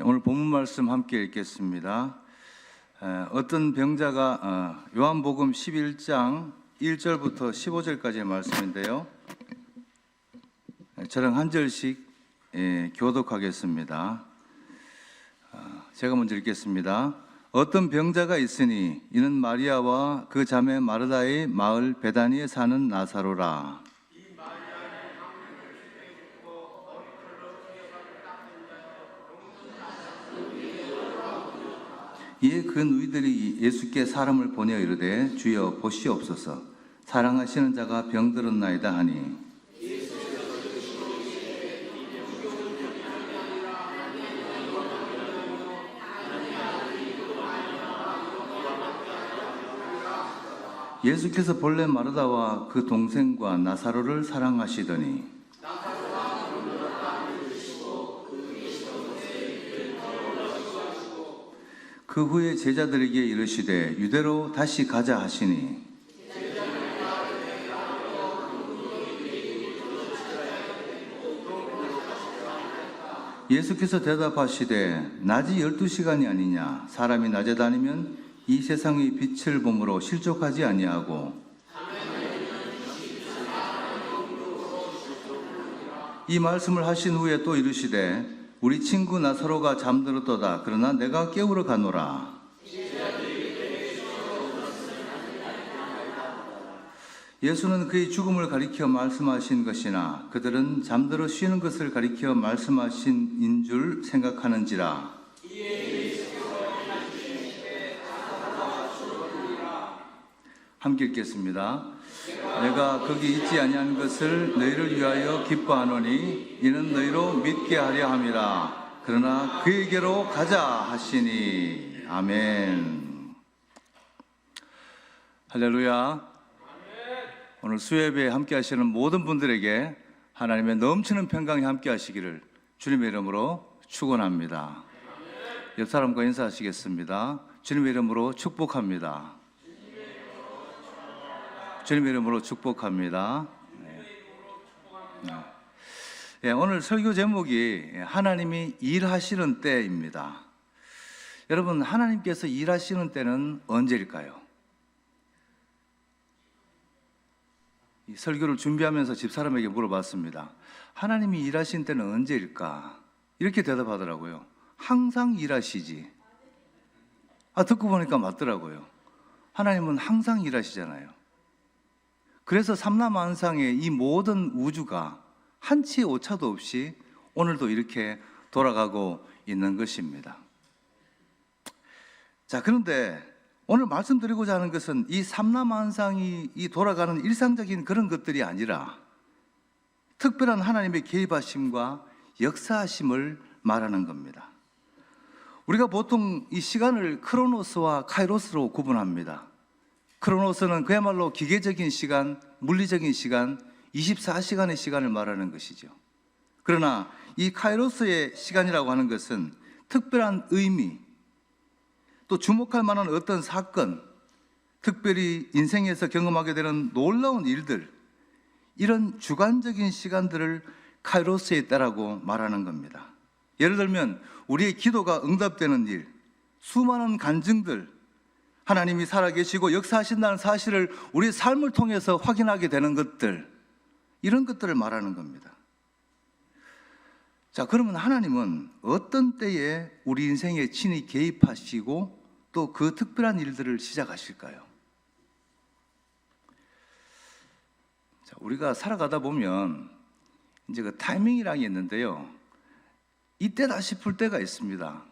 오늘 본문 말씀 함께 읽겠습니다. 어떤 병자가 요한복음 11장 1절부터 15절까지의 말씀인데요. 저랑 한 절씩 교독하겠습니다. 제가 먼저 읽겠습니다. 어떤 병자가 있으니 이는 마리아와 그 자매 마르다의 마을 베다니에 사는 나사로라. 이에 그 누이들이 예수께 사람을 보내어 이르되 주여 보시옵소서 사랑하시는 자가 병들었나이다 하니 예수께서 본래 마르다와 그 동생과 나사로를 사랑하시더니 그 후에 제자들에게 이르시되 유대로 다시 가자 하시니 예수께서 대답하시되 낮이 12시간이 아니냐 사람이 낮에 다니면 이 세상의 빛을 보므로 실족하지 아니하고 이 말씀을 하신 후에 또 이르시되 우리 친구 나사로가 잠들었도다. 그러나 내가 깨우러 가노라. 예수는 그의 죽음을 가리켜 말씀하신 것이나 그들은 잠들어 쉬는 것을 가리켜 말씀하신 인 줄 생각하는지라. 함께 읽겠습니다. 내가 거기 있지 아니한 것을 너희를 위하여 기뻐하노니 이는 너희로 믿게 하려 함이라. 그러나 그에게로 가자 하시니. 아멘. 할렐루야. 오늘 수요예배에 함께 하시는 모든 분들에게 하나님의 넘치는 평강이 함께 하시기를 주님의 이름으로 축원합니다. 옆 사람과 인사하시겠습니다. 주님의 이름으로 축복합니다. 주님의 이름으로 축복합니다. 네, 오늘 설교 제목이 하나님이 일하시는 때입니다. 여러분, 하나님께서 일하시는 때는 언제일까요? 이 설교를 준비하면서 집사람에게 물어봤습니다. 하나님이 일하시는 때는 언제일까? 이렇게 대답하더라고요. 항상 일하시지. 듣고 보니까 맞더라고요. 하나님은 항상 일하시잖아요. 그래서 삼라만상의 이 모든 우주가 한치의 오차도 없이 오늘도 이렇게 돌아가고 있는 것입니다. 자, 그런데 오늘 말씀드리고자 하는 것은 이 삼라만상이 이 돌아가는 일상적인 그런 것들이 아니라 특별한 하나님의 개입하심과 역사하심을 말하는 겁니다. 우리가 보통 이 시간을 크로노스와 카이로스로 구분합니다. 크로노스는 그야말로 기계적인 시간, 물리적인 시간, 24시간의 시간을 말하는 것이죠. 그러나 이 카이로스의 시간이라고 하는 것은 특별한 의미, 또 주목할 만한 어떤 사건, 특별히 인생에서 경험하게 되는 놀라운 일들, 이런 주관적인 시간들을 카이로스의 때라고 말하는 겁니다. 예를 들면 우리의 기도가 응답되는 일, 수많은 간증들, 하나님이 살아계시고 역사하신다는 사실을 우리의 삶을 통해서 확인하게 되는 것들, 이런 것들을 말하는 겁니다. 자, 그러면 하나님은 어떤 때에 우리 인생에 친히 개입하시고 또 그 특별한 일들을 시작하실까요? 자, 우리가 살아가다 보면 이제 그 타이밍이라는 게 있는데요. 이때다 싶을 때가 있습니다.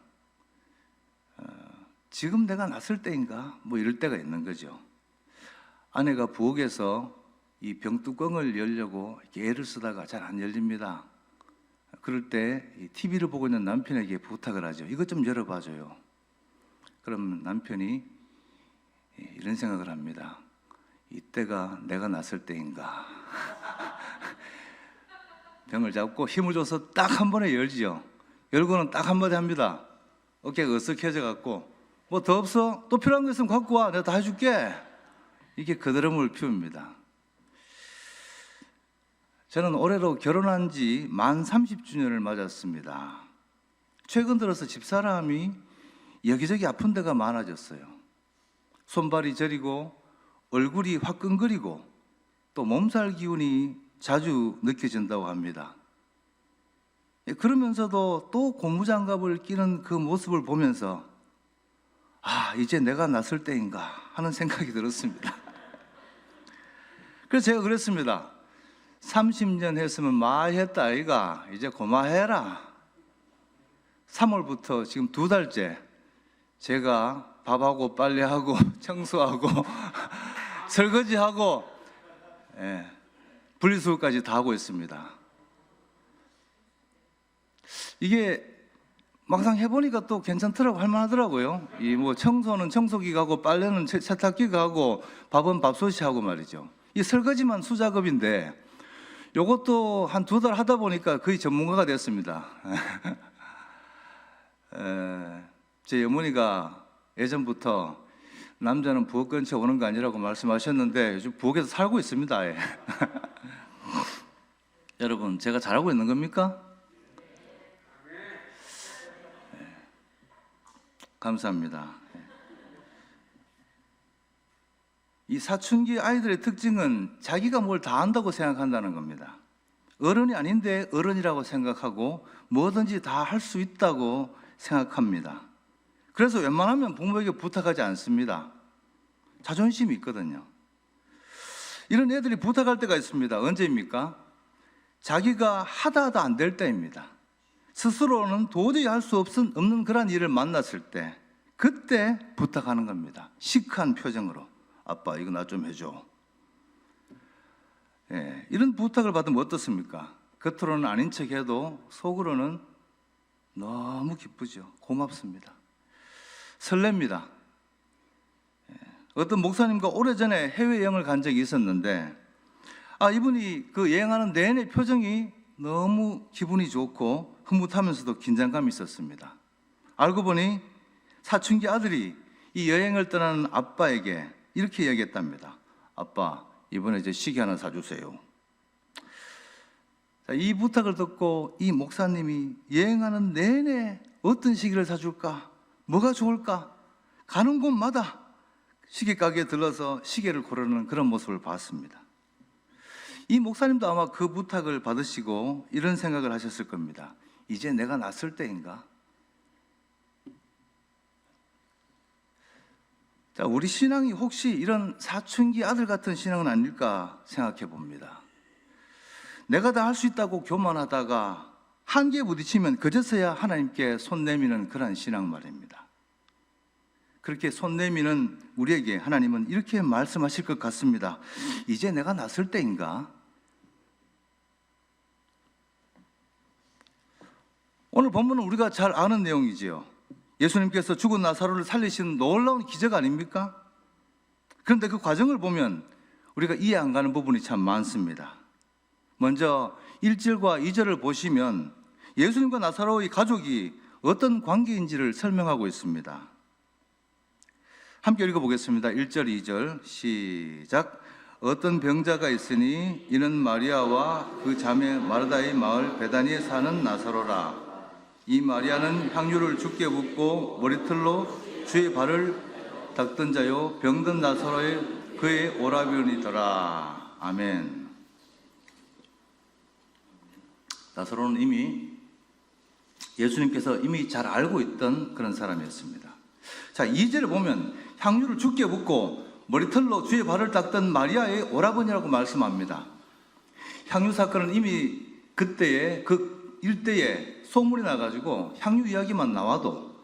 지금 내가 났을 때인가? 뭐 이럴 때가 있는 거죠. 아내가 부엌에서 이 병뚜껑을 열려고 이렇게 애를 쓰다가 잘 안 열립니다. 그럴 때 TV를 보고 있는 남편에게 부탁을 하죠. 이것 좀 열어봐줘요. 그럼 남편이 이런 생각을 합니다. 이때가 내가 났을 때인가? 병을 잡고 힘을 줘서 딱 한 번에 열지요. 열고는 딱 한마디 합니다. 어깨가 으쓱해져 갖고 뭐 더 없어? 또 필요한 거 있으면 갖고 와. 내가 다 해줄게. 이게 그드름을 피웁니다. 저는 올해로 결혼한 지 만 30주년을 맞았습니다. 최근 들어서 집사람이 여기저기 아픈 데가 많아졌어요. 손발이 저리고 얼굴이 화끈거리고 또 몸살 기운이 자주 느껴진다고 합니다. 그러면서도 또 고무장갑을 끼는 그 모습을 보면서 이제 내가 났을 때인가 하는 생각이 들었습니다. 그래서 제가 그랬습니다. 30년 했으면 많이 했다 아이가, 이제 고마해라. 3월부터 지금 2달째 제가 밥하고 빨래하고 청소하고 설거지하고 분리수거까지 다 하고 있습니다. 이게 막상 해보니까 또 괜찮더라고, 할만하더라고요. 이 뭐 청소는 청소기가 하고 빨래는 세탁기가 하고 밥은 밥솥이 하고 말이죠. 이 설거지만 수작업인데 요것도 한 2달 하다 보니까 거의 전문가가 됐습니다. 제 어머니가 예전부터 남자는 부엌 근처 오는 거 아니라고 말씀하셨는데 요즘 부엌에서 살고 있습니다. 여러분, 제가 잘하고 있는 겁니까? 감사합니다. 이 사춘기 아이들의 특징은 자기가 뭘 다 안다고 생각한다는 겁니다. 어른이 아닌데 어른이라고 생각하고 뭐든지 다 할 수 있다고 생각합니다. 그래서 웬만하면 부모에게 부탁하지 않습니다. 자존심이 있거든요. 이런 애들이 부탁할 때가 있습니다. 언제입니까? 자기가 하다 안 될 때입니다. 스스로는 도저히 할 수 없는 그런 일을 만났을 때, 그때 부탁하는 겁니다. 시크한 표정으로. 아빠, 이거 나 좀 해줘. 이런 부탁을 받으면 어떻습니까? 겉으로는 아닌 척해도 속으로는 너무 기쁘죠. 고맙습니다. 설렙니다. 어떤 목사님과 오래전에 해외여행을 간 적이 있었는데 이분이 그 여행하는 내내 표정이 너무 기분이 좋고 흐뭇하면서도 긴장감이 있었습니다. 알고 보니 사춘기 아들이 이 여행을 떠나는 아빠에게 이렇게 얘기했답니다. 아빠, 이번에 제 시계 하나 사주세요. 이 부탁을 듣고 이 목사님이 여행하는 내내 어떤 시계를 사줄까? 뭐가 좋을까? 가는 곳마다 시계 가게에 들러서 시계를 고르는 그런 모습을 봤습니다. 이 목사님도 아마 그 부탁을 받으시고 이런 생각을 하셨을 겁니다. 이제 내가 났을 때인가? 자, 우리 신앙이 혹시 이런 사춘기 아들 같은 신앙은 아닐까 생각해 봅니다. 내가 다 할 수 있다고 교만하다가 한계에 부딪히면 그제서야 하나님께 손 내미는 그런 신앙 말입니다. 그렇게 손 내미는 우리에게 하나님은 이렇게 말씀하실 것 같습니다. 이제 내가 났을 때인가? 오늘 본문은 우리가 잘 아는 내용이지요. 예수님께서 죽은 나사로를 살리신 놀라운 기적 아닙니까? 그런데 그 과정을 보면 우리가 이해 안 가는 부분이 참 많습니다. 먼저 1절과 2절을 보시면 예수님과 나사로의 가족이 어떤 관계인지를 설명하고 있습니다. 함께 읽어보겠습니다. 1절, 2절 시작. 어떤 병자가 있으니 이는 마리아와 그 자매 마르다의 마을 베다니에 사는 나사로라. 이 마리아는 향유를 주께 붓고 머리털로 주의 발을 닦던 자요 병든 나사로의 그의 오라비언이더라. 아멘. 나사로는 이미 예수님께서 이미 잘 알고 있던 그런 사람이었습니다. 자, 2절을 보면 향유를 주께 붓고 머리털로 주의 발을 닦던 마리아의 오라버니라고 말씀합니다. 향유 사건은 이미 그때에 그 일대에 소문이 나가지고 향유 이야기만 나와도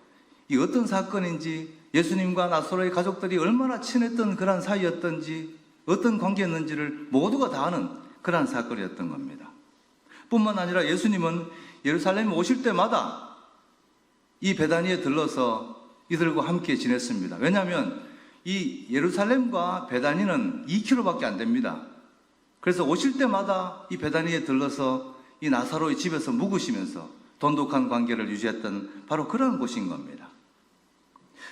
이 어떤 사건인지 예수님과 나사로의 가족들이 얼마나 친했던 그런 사이였던지 어떤 관계였는지를 모두가 다 아는 그런 사건이었던 겁니다. 뿐만 아니라 예수님은 예루살렘에 오실 때마다 이 베다니에 들러서 이들과 함께 지냈습니다. 왜냐하면 이 예루살렘과 베다니는 2km밖에 안 됩니다. 그래서 오실 때마다 이 베다니에 들러서 이 나사로의 집에서 묵으시면서 돈독한 관계를 유지했던 바로 그런 곳인 겁니다.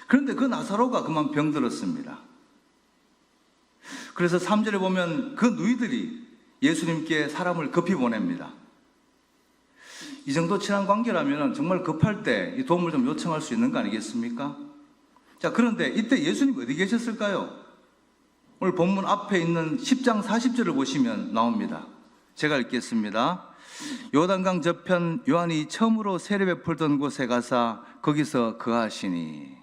그런데 그 나사로가 그만 병들었습니다. 그래서 3절에 보면 그 누이들이 예수님께 사람을 급히 보냅니다. 이 정도 친한 관계라면 정말 급할 때 이 도움을 좀 요청할 수 있는 거 아니겠습니까? 자, 그런데 이때 예수님 어디 계셨을까요? 오늘 본문 앞에 있는 10장 40절을 보시면 나옵니다. 제가 읽겠습니다. 요단강 저편 요한이 처음으로 세례 베풀던 곳에 가사 거기서 거하시니.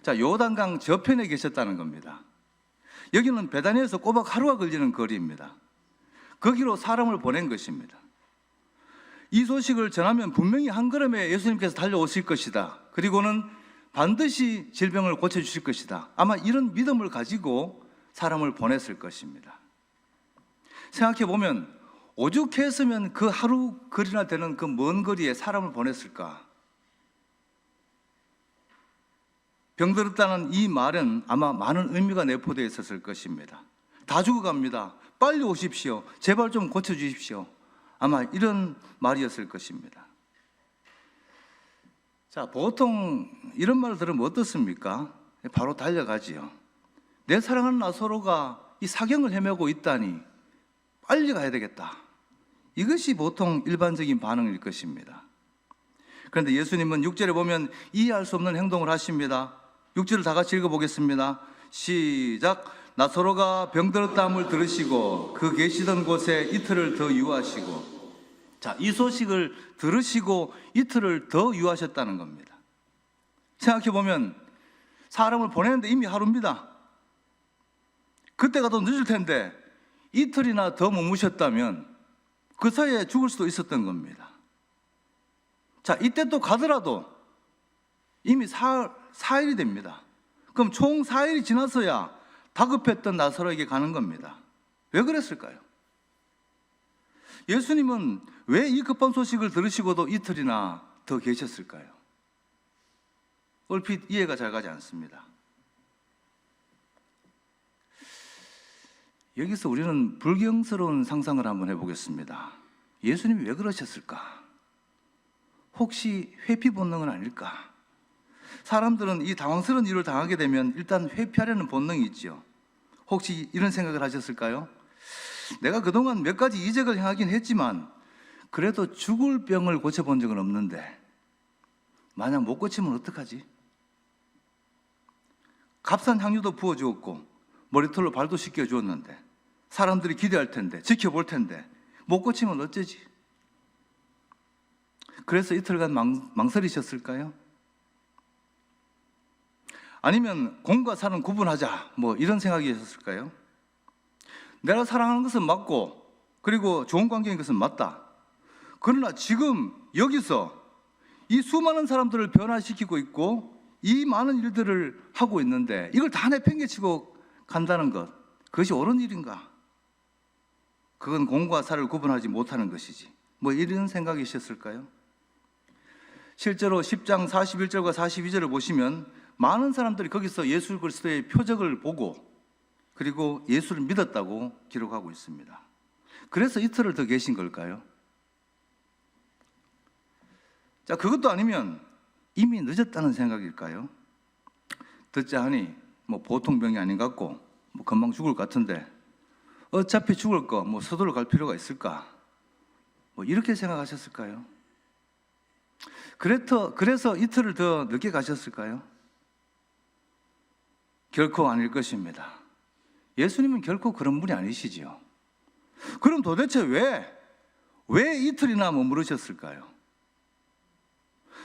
자, 요단강 저편에 계셨다는 겁니다. 여기는 베다니에서 꼬박 하루가 걸리는 거리입니다. 거기로 사람을 보낸 것입니다. 이 소식을 전하면 분명히 한 걸음에 예수님께서 달려오실 것이다. 그리고는 반드시 질병을 고쳐주실 것이다. 아마 이런 믿음을 가지고 사람을 보냈을 것입니다. 생각해 보면 오죽했으면 그 하루 거리나 되는 그 먼 거리에 사람을 보냈을까? 병들었다는 이 말은 아마 많은 의미가 내포되어 있었을 것입니다. 다 죽어갑니다. 빨리 오십시오. 제발 좀 고쳐주십시오. 아마 이런 말이었을 것입니다. 자, 보통 이런 말을 들으면 어떻습니까? 바로 달려가지요. 내 사랑하는 나사로가 이 사경을 헤매고 있다니 빨리 가야 되겠다. 이것이 보통 일반적인 반응일 것입니다. 그런데 예수님은 6절에 보면 이해할 수 없는 행동을 하십니다. 6절을 다 같이 읽어보겠습니다. 시작. 나사로가 병들었다함을 들으시고 그 계시던 곳에 이틀을 더 유하시고. 자, 이 소식을 들으시고 이틀을 더 유하셨다는 겁니다. 생각해 보면 사람을 보내는데 이미 하루입니다. 그때가 더 늦을 텐데 이틀이나 더 머무셨다면 그 사이에 죽을 수도 있었던 겁니다. 자, 이때 또 가더라도 이미 4일이 됩니다. 그럼 총 4일이 지나서야 다급했던 나사로에게 가는 겁니다. 왜 그랬을까요? 예수님은 왜 이 급한 소식을 들으시고도 이틀이나 더 계셨을까요? 얼핏 이해가 잘 가지 않습니다. 여기서 우리는 불경스러운 상상을 한번 해보겠습니다. 예수님이 왜 그러셨을까? 혹시 회피 본능은 아닐까? 사람들은 이 당황스러운 일을 당하게 되면 일단 회피하려는 본능이 있죠. 혹시 이런 생각을 하셨을까요? 내가 그동안 몇 가지 이적을 행하긴 했지만 그래도 죽을 병을 고쳐본 적은 없는데 만약 못 고치면 어떡하지? 값싼 향유도 부어주었고 머리털로 발도 씻겨주었는데 사람들이 기대할 텐데 지켜볼 텐데 못 고치면 어쩌지? 그래서 이틀간 망설이셨을까요? 아니면 공과 사는 구분하자 뭐 이런 생각이셨을까요? 내가 사랑하는 것은 맞고 그리고 좋은 관계인 것은 맞다. 그러나 지금 여기서 이 수많은 사람들을 변화시키고 있고 이 많은 일들을 하고 있는데 이걸 다 내팽개치고 간다는 것, 그것이 옳은 일인가? 그건 공과 사를 구분하지 못하는 것이지. 뭐 이런 생각이셨을까요? 실제로 10장 41절과 42절을 보시면 많은 사람들이 거기서 예수 그리스도의 표적을 보고 그리고 예수를 믿었다고 기록하고 있습니다. 그래서 이틀을 더 계신 걸까요? 자, 그것도 아니면 이미 늦었다는 생각일까요? 듣자 하니 뭐 보통 병이 아닌 것 같고 뭐 금방 죽을 것 같은데 어차피 죽을 거 뭐 서둘러 갈 필요가 있을까? 뭐 이렇게 생각하셨을까요? 그래서 이틀을 더 늦게 가셨을까요? 결코 아닐 것입니다. 예수님은 결코 그런 분이 아니시지요. 그럼 도대체 왜 이틀이나 머무르셨을까요?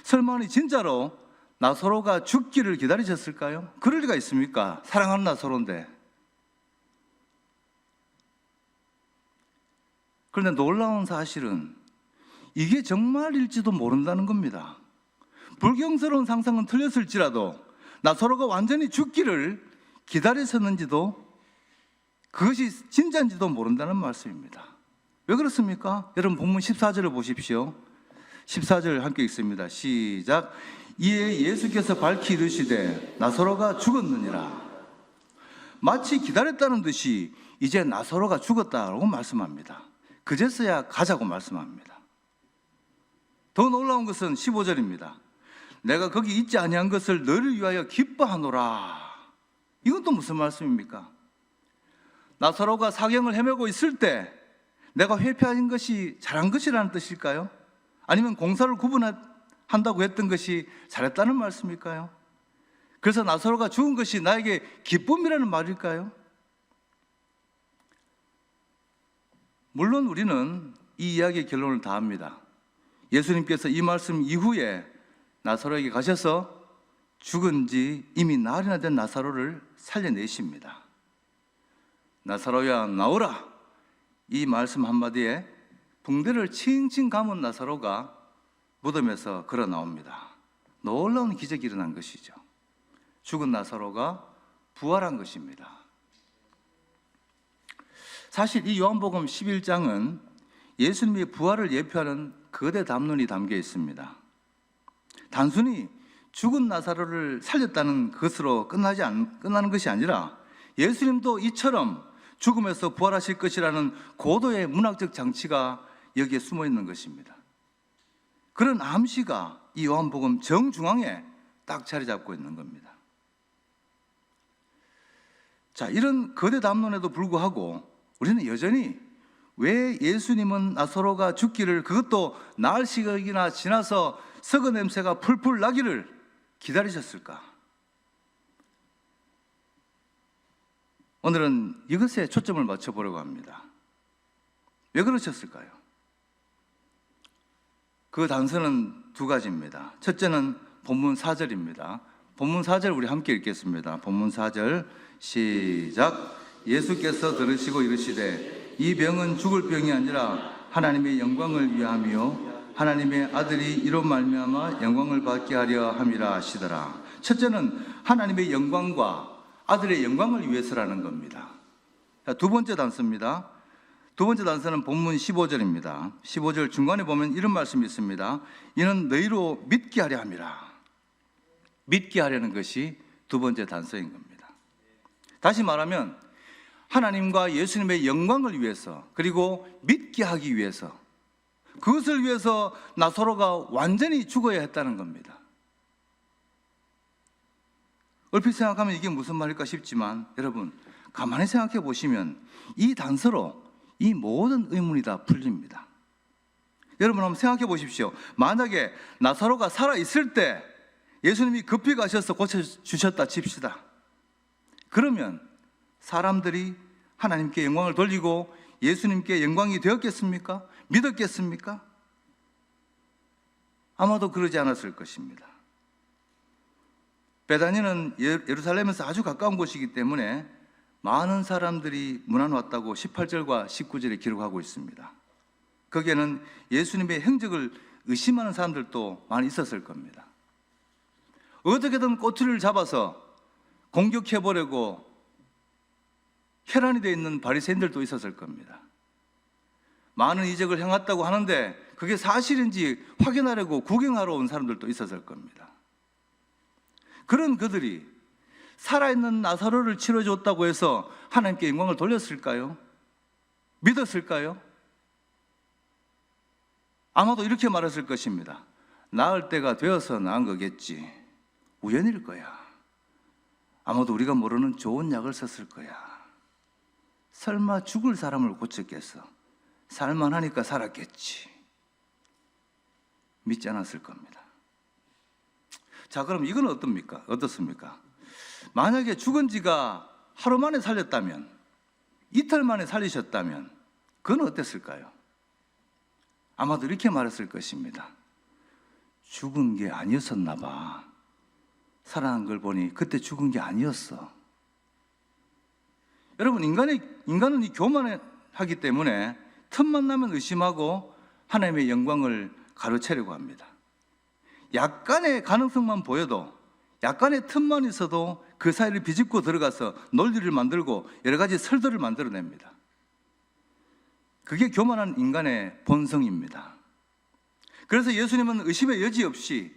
설마니 진짜로 나사로가 죽기를 기다리셨을까요? 그럴 리가 있습니까? 사랑하는 나사로인데. 그런데 놀라운 사실은 이게 정말일지도 모른다는 겁니다. 불경스러운 상상은 틀렸을지라도 나사로가 완전히 죽기를 기다렸었는지도 그것이 진짜인지도 모른다는 말씀입니다. 왜 그렇습니까? 여러분 본문 14절을 보십시오. 14절 함께 읽습니다. 시작. 이에 예수께서 밝히 이르시되 나사로가 죽었느니라. 마치 기다렸다는 듯이 이제 나사로가 죽었다라고 말씀합니다. 그제서야 가자고 말씀합니다. 더 놀라운 것은 15절입니다. 내가 거기 있지 아니한 것을 너를 위하여 기뻐하노라. 이건 또 무슨 말씀입니까? 나사로가 사경을 헤매고 있을 때 내가 회피한 것이 잘한 것이라는 뜻일까요? 아니면 공사를 구분한다고 했던 것이 잘했다는 말씀일까요? 그래서 나사로가 죽은 것이 나에게 기쁨이라는 말일까요? 물론 우리는 이 이야기의 결론을 다 합니다. 예수님께서 이 말씀 이후에 나사로에게 가셔서 죽은 지 이미 나흘이나 된 나사로를 살려내십니다. 나사로야 나오라, 이 말씀 한마디에 붕대를 칭칭 감은 나사로가 무덤에서 걸어 나옵니다. 놀라운 기적이 일어난 것이죠. 죽은 나사로가 부활한 것입니다. 사실 이 요한복음 11장은 예수님의 부활을 예표하는 거대 담론이 담겨 있습니다. 단순히 죽은 나사로를 살렸다는 것으로 끝나는 것이 아니라 예수님도 이처럼 죽음에서 부활하실 것이라는 고도의 문학적 장치가 여기에 숨어 있는 것입니다. 그런 암시가 이 요한복음 정중앙에 딱 자리 잡고 있는 겁니다. 자, 이런 거대 담론에도 불구하고 우리는 여전히 왜 예수님은 나사로가 죽기를, 그것도 나흘 시간이나 지나서 썩은 냄새가 풀풀 나기를 기다리셨을까? 오늘은 이것에 초점을 맞춰보려고 합니다. 왜 그러셨을까요? 그 단서는 두 가지입니다. 첫째는 본문 4절입니다. 본문 4절 우리 함께 읽겠습니다. 본문 4절 시작. 예수께서 들으시고 이르시되 이 병은 죽을 병이 아니라 하나님의 영광을 위함이요 하나님의 아들이 이로 말미암아 영광을 받게 하려 함이라 하시더라. 첫째는 하나님의 영광과 아들의 영광을 위해서라는 겁니다. 두 번째 단서입니다. 두 번째 단서는 본문 15절입니다. 15절 중간에 보면 이런 말씀이 있습니다. 이는 너희로 믿게 하려 함이라. 믿게 하려는 것이 두 번째 단서인 겁니다. 다시 말하면 하나님과 예수님의 영광을 위해서, 그리고 믿게 하기 위해서, 그것을 위해서 나사로가 완전히 죽어야 했다는 겁니다. 얼핏 생각하면 이게 무슨 말일까 싶지만 여러분 가만히 생각해 보시면 이 단서로 이 모든 의문이 다 풀립니다. 여러분 한번 생각해 보십시오. 만약에 나사로가 살아있을 때 예수님이 급히 가셔서 고쳐주셨다 칩시다. 그러면 사람들이 하나님께 영광을 돌리고 예수님께 영광이 되었겠습니까? 믿었겠습니까? 아마도 그러지 않았을 것입니다. 베다니는 예루살렘에서 아주 가까운 곳이기 때문에 많은 사람들이 문안 왔다고 18절과 19절에 기록하고 있습니다. 거기에는 예수님의 행적을 의심하는 사람들도 많이 있었을 겁니다. 어떻게든 꼬투리를 잡아서 공격해보려고 혈안이 되어 있는 바리새인들도 있었을 겁니다. 많은 이적을 행했다고 하는데 그게 사실인지 확인하려고 구경하러 온 사람들도 있었을 겁니다. 그런 그들이 살아있는 나사로를 치료해줬다고 해서 하나님께 영광을 돌렸을까요? 믿었을까요? 아마도 이렇게 말했을 것입니다. 나을 때가 되어서 나은 거겠지. 우연일 거야. 아마도 우리가 모르는 좋은 약을 썼을 거야. 설마 죽을 사람을 고쳤겠어. 살만하니까 살았겠지. 믿지 않았을 겁니다. 자, 그럼 이건 어떻습니까? 만약에 죽은 지가 하루 만에 살렸다면, 이틀 만에 살리셨다면 그건 어땠을까요? 아마도 이렇게 말했을 것입니다. 죽은 게 아니었었나 봐. 살아난 걸 보니 그때 죽은 게 아니었어. 여러분, 인간은 이 교만하기 때문에 틈만 나면 의심하고 하나님의 영광을 가로채려고 합니다. 약간의 가능성만 보여도, 약간의 틈만 있어도 그 사이를 비집고 들어가서 논리를 만들고 여러 가지 설들을 만들어냅니다. 그게 교만한 인간의 본성입니다. 그래서 예수님은 의심의 여지 없이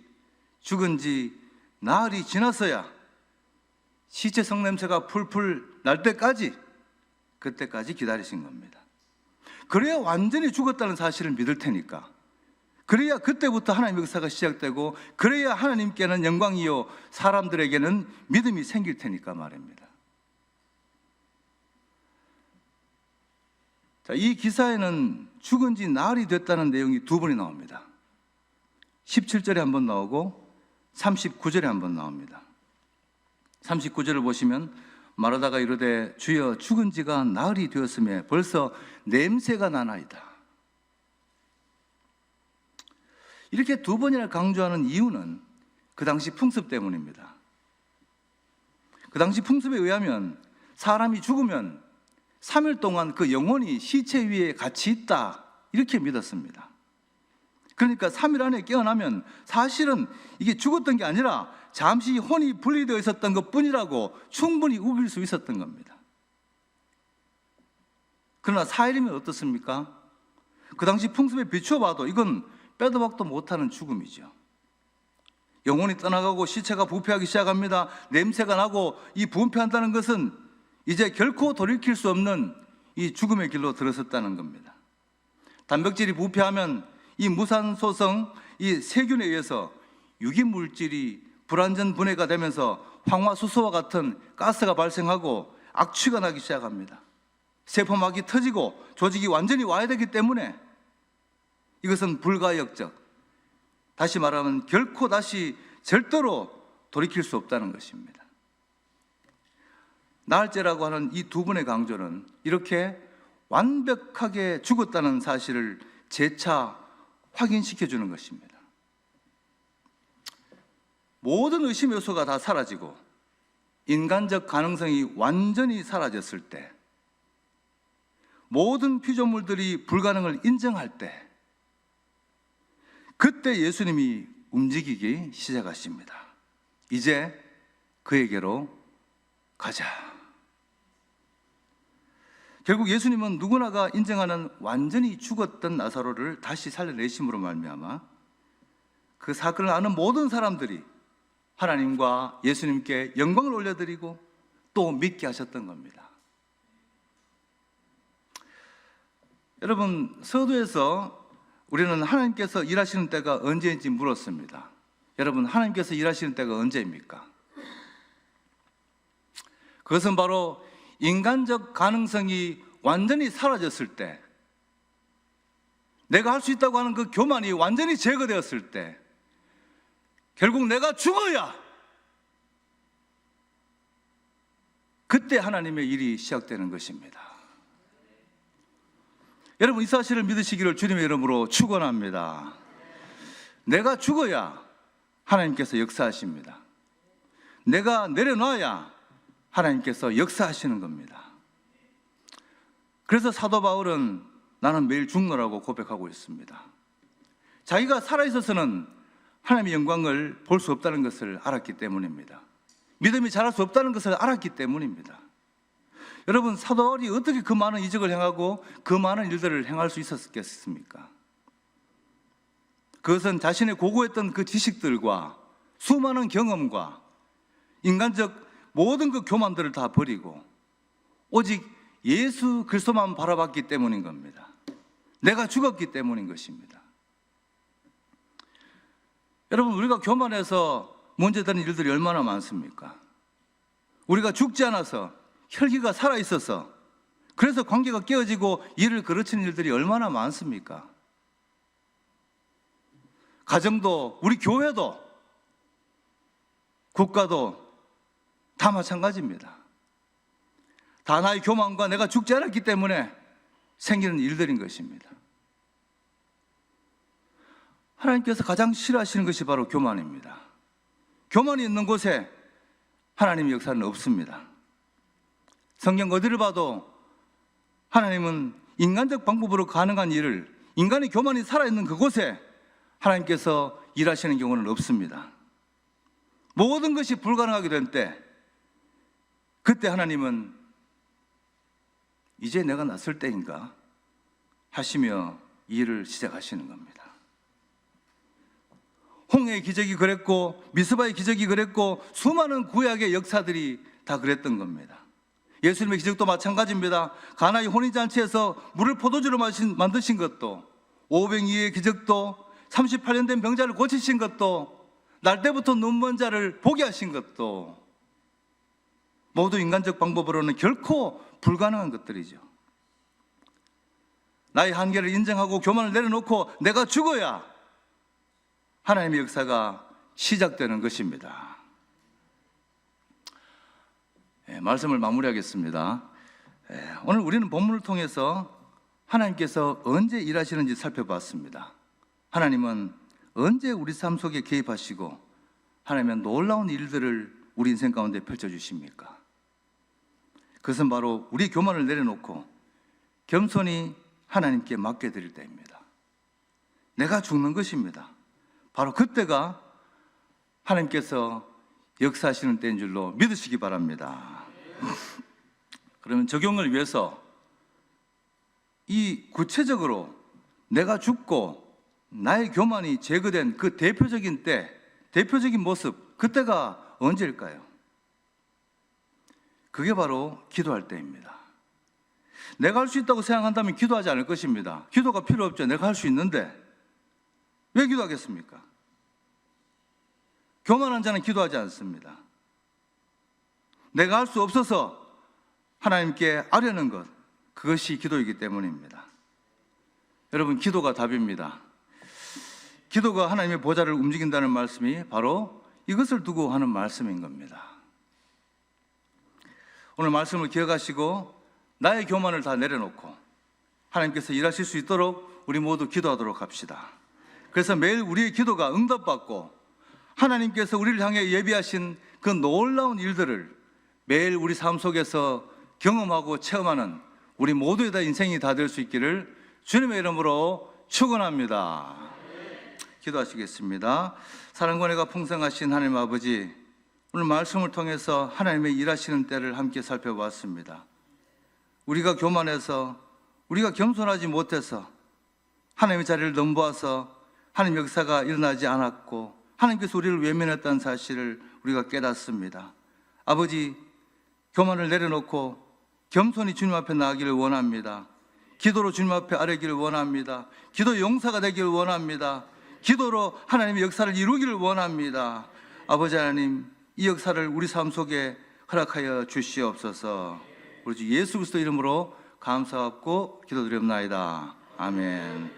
죽은 지 나흘이 지나서야 시체 성냄새가 풀풀 날 때까지, 그때까지 기다리신 겁니다. 그래야 완전히 죽었다는 사실을 믿을 테니까, 그래야 그때부터 하나님의 역사가 시작되고, 그래야 하나님께는 영광이요 사람들에게는 믿음이 생길 테니까 말입니다. 자, 이 기사에는 죽은 지 나흘이 됐다는 내용이 두 번이 나옵니다. 17절에 한번 나오고 39절에 한번 나옵니다. 39절을 보시면 마르다가 이르되 주여 죽은 지가 나흘이 되었으며 벌써 냄새가 나나이다. 이렇게 두 번이나 강조하는 이유는 그 당시 풍습 때문입니다. 그 당시 풍습에 의하면 사람이 죽으면 3일 동안 그 영혼이 시체 위에 같이 있다, 이렇게 믿었습니다. 그러니까 3일 안에 깨어나면 사실은 이게 죽었던 게 아니라 잠시 혼이 분리되어 있었던 것뿐이라고 충분히 우길 수 있었던 겁니다. 그러나 4일이면 어떻습니까? 그 당시 풍습에 비추어 봐도 이건 빼도 박도 못하는 죽음이죠. 영혼이 떠나가고 시체가 부패하기 시작합니다. 냄새가 나고 이 부패한다는 것은 이제 결코 돌이킬 수 없는 이 죽음의 길로 들어섰다는 겁니다. 단백질이 부패하면 이 무산소성 이 세균에 의해서 유기물질이 불완전 분해가 되면서 황화수소와 같은 가스가 발생하고 악취가 나기 시작합니다. 세포막이 터지고 조직이 완전히 와야 되기 때문에 이것은 불가역적, 다시 말하면 결코 다시 절대로 돌이킬 수 없다는 것입니다. 나흘째라고 하는 이 두 번의 강조는 이렇게 완벽하게 죽었다는 사실을 재차 확인시켜 주는 것입니다. 모든 의심 요소가 다 사라지고 인간적 가능성이 완전히 사라졌을 때, 모든 피조물들이 불가능을 인정할 때, 그때 예수님이 움직이기 시작하십니다. 이제 그에게로 가자. 결국 예수님은 누구나가 인정하는 완전히 죽었던 나사로를 다시 살려내심으로 말미암아 그 사건을 아는 모든 사람들이 하나님과 예수님께 영광을 올려드리고 또 믿게 하셨던 겁니다. 여러분, 서두에서 우리는 하나님께서 일하시는 때가 언제인지 물었습니다. 여러분, 하나님께서 일하시는 때가 언제입니까? 그것은 바로 인간적 가능성이 완전히 사라졌을 때, 내가 할 수 있다고 하는 그 교만이 완전히 제거되었을 때, 결국 내가 죽어야 그때 하나님의 일이 시작되는 것입니다. 여러분, 이 사실을 믿으시기를 주님의 이름으로 축원합니다. 내가 죽어야 하나님께서 역사하십니다. 내가 내려놔야 하나님께서 역사하시는 겁니다. 그래서 사도 바울은 나는 매일 죽노라고 고백하고 있습니다. 자기가 살아있어서는 하나님의 영광을 볼 수 없다는 것을 알았기 때문입니다. 믿음이 자랄 수 없다는 것을 알았기 때문입니다. 여러분, 사도 바울이 어떻게 그 많은 이적을 행하고 그 많은 일들을 행할 수 있었겠습니까? 그것은 자신의 고고했던 그 지식들과 수많은 경험과 인간적 모든 그 교만들을 다 버리고 오직 예수 그리스도만 바라봤기 때문인 겁니다. 내가 죽었기 때문인 것입니다. 여러분, 우리가 교만해서 문제되는 일들이 얼마나 많습니까? 우리가 죽지 않아서, 혈기가 살아있어서, 그래서 관계가 깨어지고 일을 그르치는 일들이 얼마나 많습니까? 가정도, 우리 교회도, 국가도 다 마찬가지입니다. 다 나의 교만과 내가 죽지 않았기 때문에 생기는 일들인 것입니다. 하나님께서 가장 싫어하시는 것이 바로 교만입니다. 교만이 있는 곳에 하나님의 역사는 없습니다. 성경 어디를 봐도 하나님은 인간적 방법으로 가능한 일을, 인간의 교만이 살아있는 그곳에 하나님께서 일하시는 경우는 없습니다. 모든 것이 불가능하게 된 때, 그때 하나님은 이제 내가 났을 때인가 하시며 일을 시작하시는 겁니다. 홍해의 기적이 그랬고 미스바의 기적이 그랬고 수많은 구약의 역사들이 다 그랬던 겁니다. 예수님의 기적도 마찬가지입니다. 가나의 혼인잔치에서 물을 포도주로 만드신 것도, 오병이의 기적도, 38년 된 병자를 고치신 것도, 날 때부터 눈먼 자를 보게 하신 것도 모두 인간적 방법으로는 결코 불가능한 것들이죠. 나의 한계를 인정하고 교만을 내려놓고 내가 죽어야 하나님의 역사가 시작되는 것입니다. 말씀을 마무리하겠습니다. 오늘 우리는 본문을 통해서 하나님께서 언제 일하시는지 살펴봤습니다. 하나님은 언제 우리 삶 속에 개입하시고 하나님은 놀라운 일들을 우리 인생 가운데 펼쳐주십니까? 그것은 바로 우리 교만을 내려놓고 겸손히 하나님께 맡겨드릴 때입니다. 내가 죽는 것입니다. 바로 그때가 하나님께서 역사하시는 때인 줄로 믿으시기 바랍니다. 그러면 적용을 위해서 이 구체적으로 내가 죽고 나의 교만이 제거된 그 대표적인 때, 대표적인 모습, 그때가 언제일까요? 그게 바로 기도할 때입니다. 내가 할 수 있다고 생각한다면 기도하지 않을 것입니다. 기도가 필요 없죠. 내가 할 수 있는데 왜 기도하겠습니까? 교만한 자는 기도하지 않습니다. 내가 할 수 없어서 하나님께 아뢰는 것, 그것이 기도이기 때문입니다. 여러분, 기도가 답입니다. 기도가 하나님의 보좌를 움직인다는 말씀이 바로 이것을 두고 하는 말씀인 겁니다. 오늘 말씀을 기억하시고 나의 교만을 다 내려놓고 하나님께서 일하실 수 있도록 우리 모두 기도하도록 합시다. 그래서 매일 우리의 기도가 응답받고 하나님께서 우리를 향해 예비하신 그 놀라운 일들을 매일 우리 삶 속에서 경험하고 체험하는 우리 모두의 다 인생이 다 될 수 있기를 주님의 이름으로 축원합니다. 기도하시겠습니다. 사랑과 은혜가 풍성하신 하나님 아버지, 오늘 말씀을 통해서 하나님의 일하시는 때를 함께 살펴봤습니다. 우리가 교만해서, 우리가 겸손하지 못해서 하나님의 자리를 넘보아서 하나님 역사가 일어나지 않았고 하나님께서 우리를 외면했다는 사실을 우리가 깨닫습니다. 아버지, 교만을 내려놓고 겸손히 주님 앞에 나가기를 원합니다. 기도로 주님 앞에 아뢰기를 원합니다. 기도 용사가 되기를 원합니다. 기도로 하나님의 역사를 이루기를 원합니다. 아버지 하나님, 이 역사를 우리 삶 속에 허락하여 주시옵소서. 우리 주 예수 그리스도 이름으로 감사하고 기도드립나이다. 아멘.